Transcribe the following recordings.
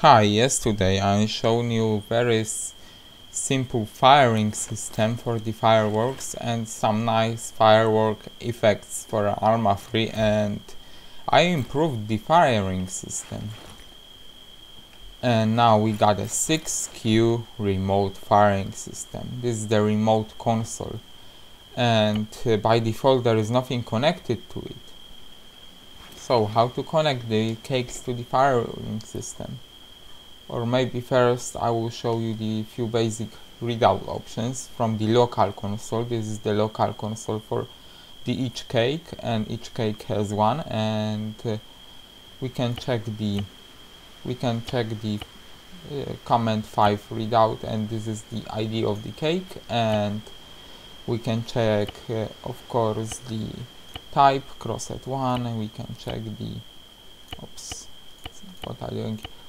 Hi, yesterday I shown you very simple firing system for the fireworks and some nice firework effects for ArmA 3, and I improved the firing system. And now we got a 6Q remote firing system. This is the remote console, and by default there is nothing connected to it. So how to connect the cakes to the firing system? Or maybe first I will show you the few basic readout options from the local console. This is the local console for each cake, and each cake has one, and we can check the command 5 readout, and this is the ID of the cake, and we can check of course the type crossed 1, and we can check the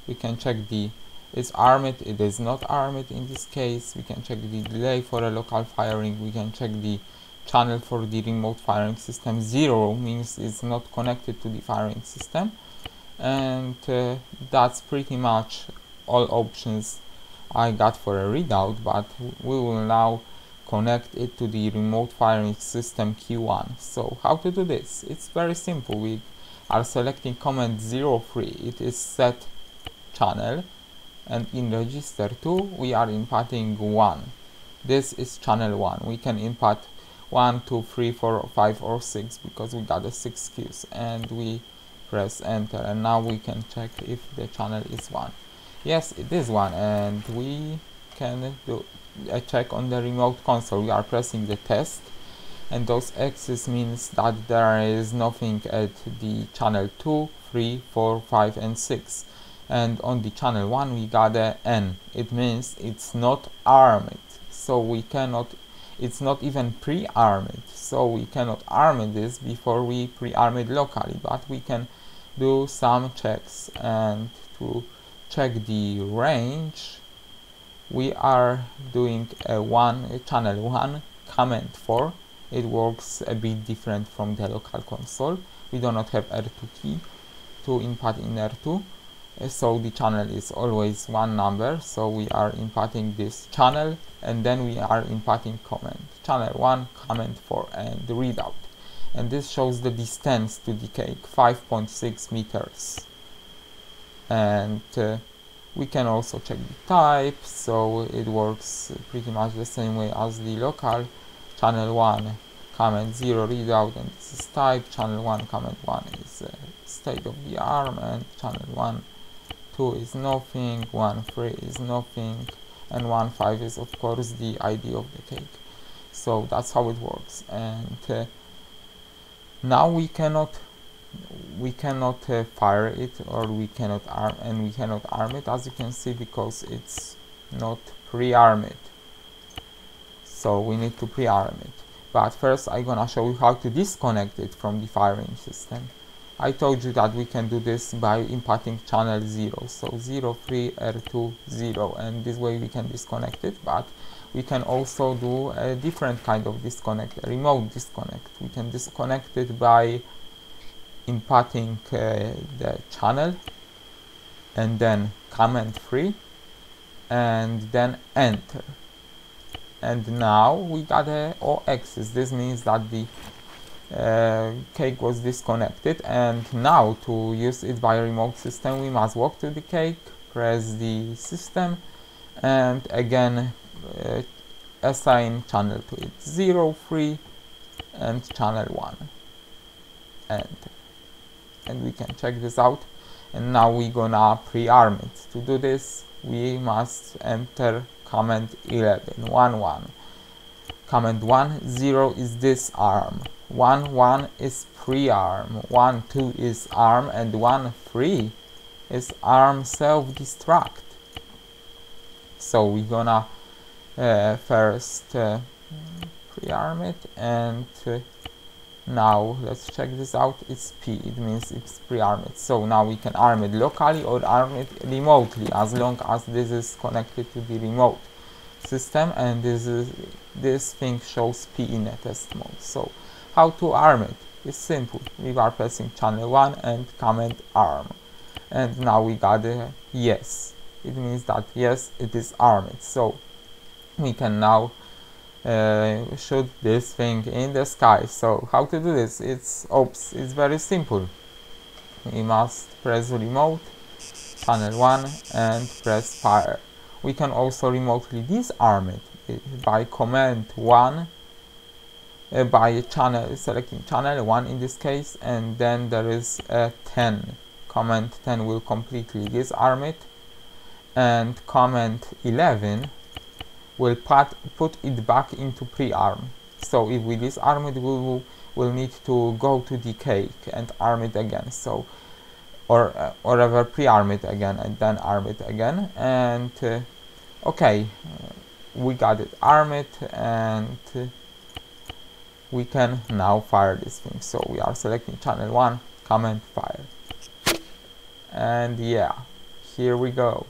we can check the is armed, it is not armed in this case. We can check the delay for a local firing. We can check the channel for the remote firing system. 0 means it's not connected to the firing system, and that's pretty much all options I got for a readout, but we will now connect it to the remote firing system Q1. So how to do this? It's very simple. We are selecting command 03. It is set channel, and in register 2 we are inputting 1. This is channel 1. We can input 1, 2, 3, 4, 5 or 6 because we got the 6 Qs, and we press enter, and now we can check if the channel is 1. Yes, it is 1, and we can do a check on the remote console. We are pressing the test, and those X's means that there is nothing at the channel 2, 3, 4, 5 and 6. And on the channel 1 we got a N. It means it's not armed, so we cannot, it's not even pre-armed, so we cannot arm this before we pre-arm it locally, but we can do some checks. And to check the range we are doing a channel 1 command 4. It works a bit different from the local console. We do not have R2 key to input in R2, so the channel is always one number, so we are inputting this channel, and then we are inputting command channel 1 command 4 and the readout, and this shows the distance to the cake, 5.6 meters. And we can also check the type, so it works pretty much the same way as the local. Channel 1 command 0 readout, and this is type. Channel 1 command 1 is state of the arm, and channel 1 2 is nothing, 1 3 is nothing, and 1 5 is of course the ID of the cake. So that's how it works. And now we cannot fire it, or we cannot arm it, as you can see, because it's not pre-armed, so we need to pre-arm it. But first I'm gonna show you how to disconnect it from the firing system. I told you that we can do this by inputting channel 0, so 0, 3, R2, 0, and this way we can disconnect it. But we can also do a different kind of disconnect, a remote disconnect. We can disconnect it by inputting the channel, and then command 3, and then enter. And now we got a O axis. This means that the cake was disconnected, and now to use it by remote system we must walk to the cake, press the system, and again assign channel to it, 0, 3 and channel 1, enter, and we can check this out. And now we're gonna pre-arm it. To do this we must enter command 11, 1 1. Command 1 0 is disarm, 1 1 is pre-arm, 1 2 is arm, and 1 3 is arm self-destruct. So we're gonna first pre-arm it, and now let's check this out. It's P, it means it's pre-armed. So now we can arm it locally or arm it remotely, as long as this is connected to the remote system, and this thing shows P in a test mode. So how to arm it? It's simple. We are pressing channel 1 and command arm. and now we got a yes. It means that yes, it is armed. So we can now shoot this thing in the sky. So how to do this? It's very simple. We must press remote, channel 1, and press fire. We can also remotely disarm it by command 1, by selecting channel 1 in this case, and then there is a 10. Command 10 will completely disarm it, and command 11 will put it back into pre-arm. So if we disarm it, we'll need to go to the cake and arm it again. So or ever pre-arm it again and then arm it again. And okay, we got it armed, and we can now fire this thing. So we are selecting channel 1, command fire, and yeah, here we go.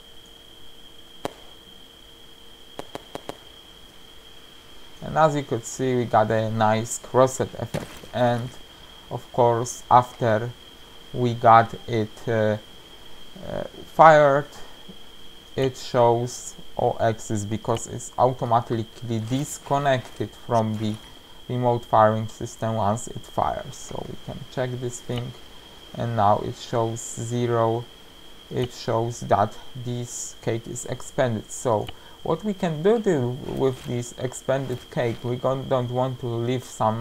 And as you could see, we got a nice crossed effect, and of course after we got it fired, it shows O axis because it's automatically disconnected from the remote firing system once it fires. So we can check this thing, and now it shows 0. It shows that this cake is expanded. So what we can do with this expanded cake, we don't want to leave so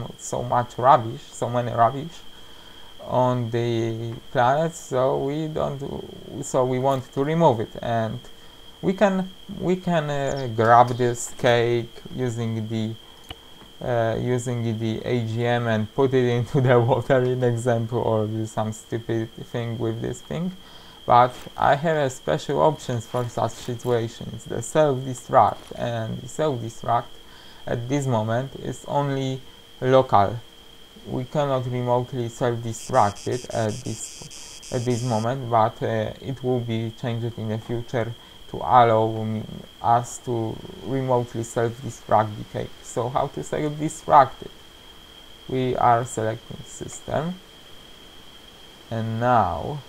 many rubbish on the planet, so we want to remove it, and we can grab this cake using the AGM and put it into the water, in example, or do some stupid thing with this thing. But I have a special options for such situations, the self-destruct, and the self-destruct at this moment is only local. We cannot remotely self-destruct it at this moment, but it will be changed in the future to allow us to remotely self-destruct the cake. So how to self-destruct it? We are selecting system, and now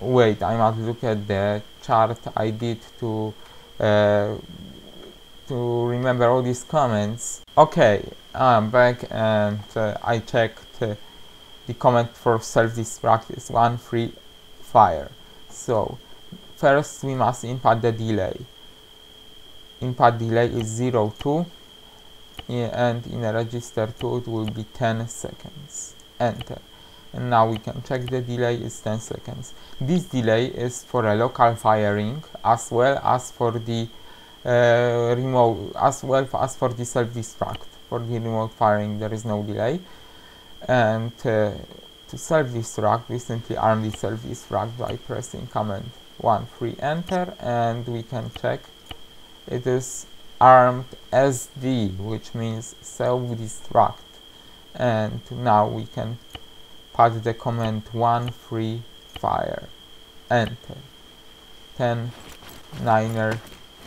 wait, I must look at the chart I did to remember all these comments. Okay, I'm back, and I checked the command for self-destruct is 1 free fire. So first we must input the delay. Input delay is 0.2, and in a register 2 it will be 10 seconds. Enter. And now we can check the delay is 10 seconds. This delay is for a local firing as well as for the remote, as well as for the self-destruct. For the remote firing there is no delay. And to self-destruct, we simply arm the self-destruct by pressing command 1 free enter, and we can check it is armed SD, which means self-destruct. And now we can pass the command 1 free fire, enter. 10, 9,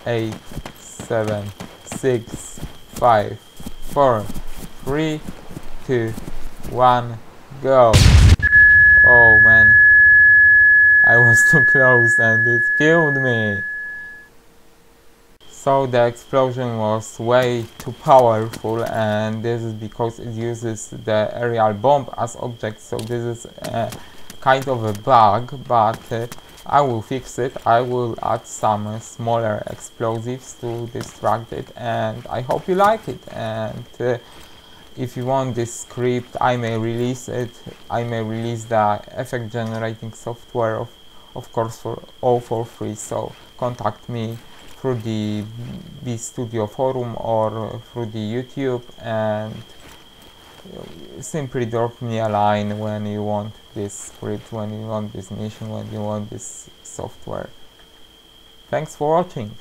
8, 7, 6, 5, 4, 3, 2, 1, go. Oh man, I was too close and it killed me. So the explosion was way too powerful, and this is because it uses the aerial bomb as object. So this is kind of a bug, but I will fix it. I will add some smaller explosives to distract it, and I hope you like it. And if you want this script, I may release it. I may release the effect generating software, of course, for free. So contact me through the Studio forum or through the YouTube, and simply drop me a line when you want this script, when you want this mission, when you want this software. Thanks for watching.